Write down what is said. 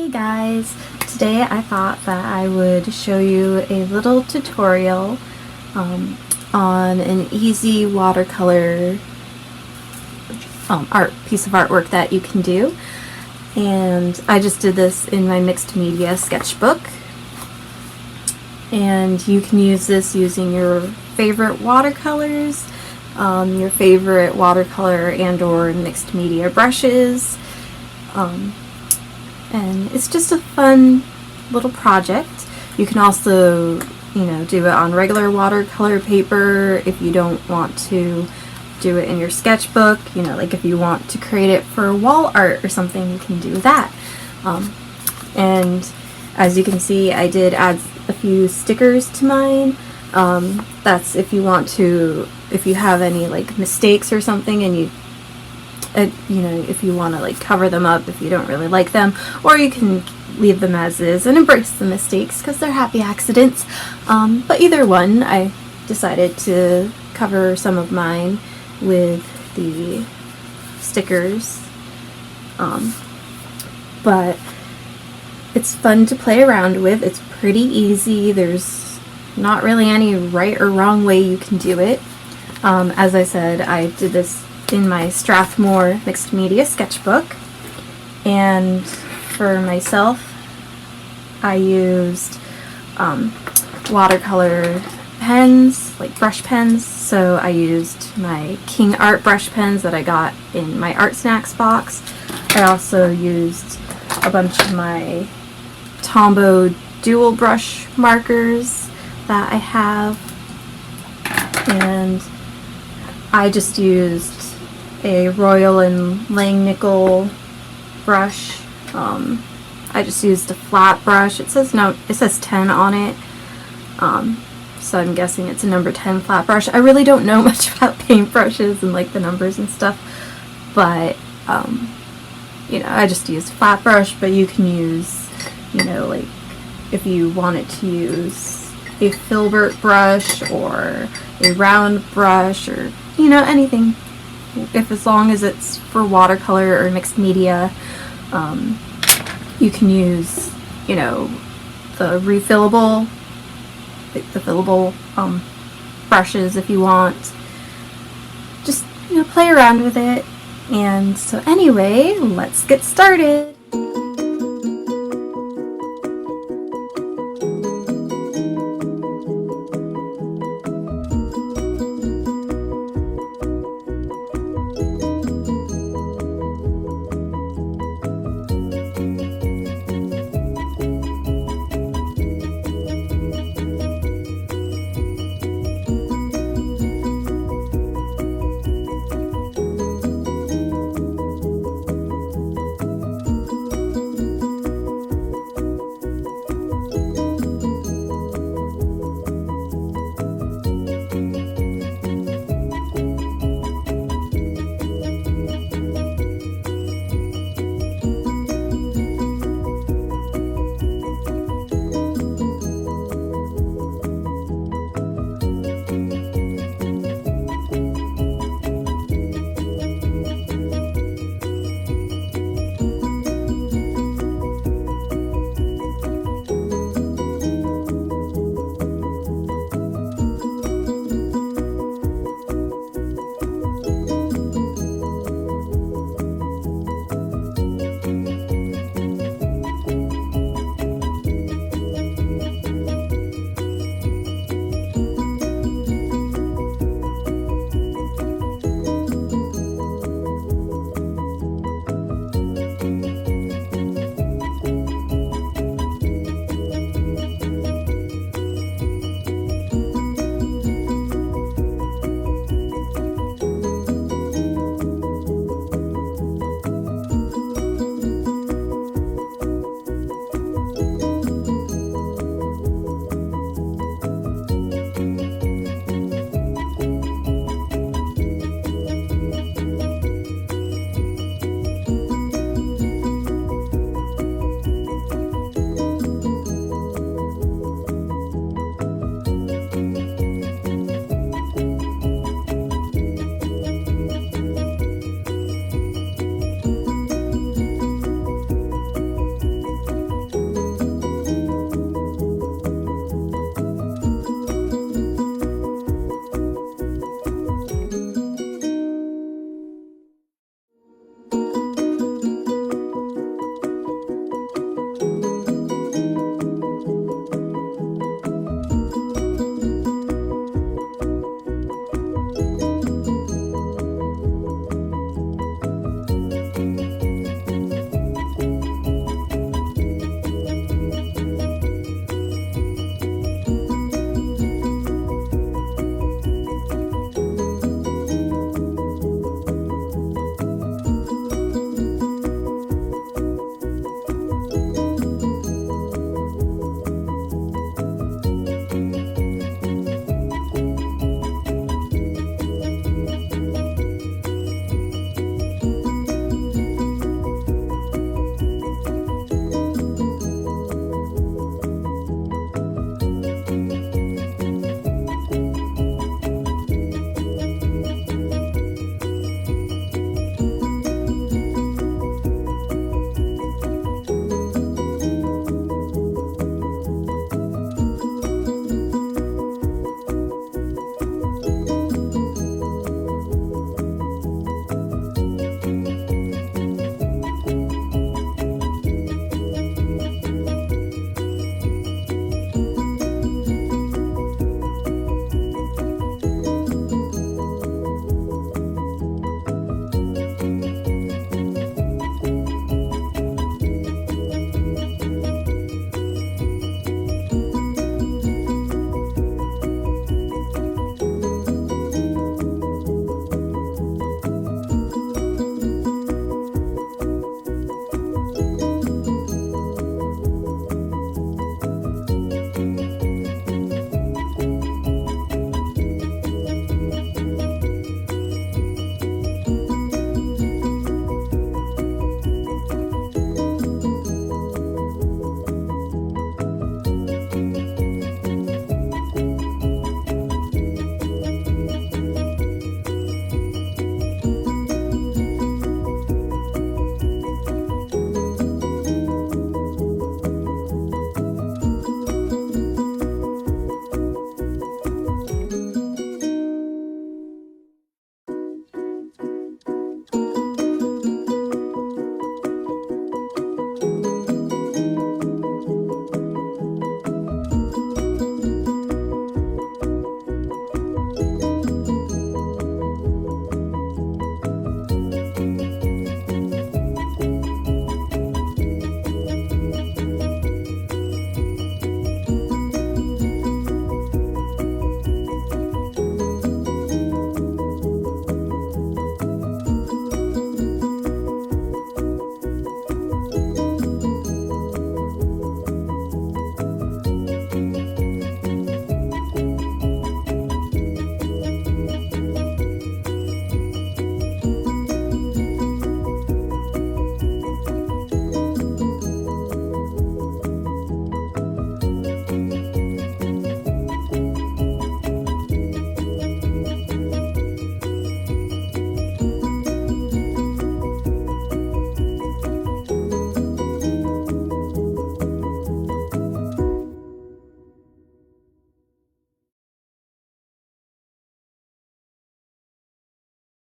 Hey guys, today I thought that I would show you a little tutorial on an easy watercolor piece of artwork that you can do. And I just did this in my mixed media sketchbook, and you can use this using your favorite watercolors, your favorite watercolor and or mixed media brushes, and it's just a fun little project. You can also, do it on regular watercolor paper if you don't want to do it in your sketchbook. Like if you want to create it for wall art or something, you can do that. And as you can see, I did add a few stickers to mine. That's if you want to, if you have any like mistakes or something, and if you want to like cover them up if you don't really like them, or you can leave them as is and embrace the mistakes because they're happy accidents. But either one, I decided to cover some of mine with the stickers. But it's fun to play around with. It's pretty easy. There's not really any right or wrong way you can do it. As I said, I did this in my Strathmore Mixed Media Sketchbook, and for myself I used watercolor pens, like brush pens. So I used my Kingart Brush Pens that I got in my Art Snacks box. I also used a bunch of my Tombow Dual Brush markers that I have, and I just used a Royal and Langnickel brush. I just used a flat brush. It says 10 on it, so I'm guessing it's a number 10 flat brush. I really don't know much about paintbrushes and like the numbers and stuff, but I just used a flat brush. But you can use, like if you wanted to use a filbert brush or a round brush, or anything. As long as it's for watercolor or mixed media, you can use, the refillable, brushes if you want. Just, play around with it. And so anyway, let's get started.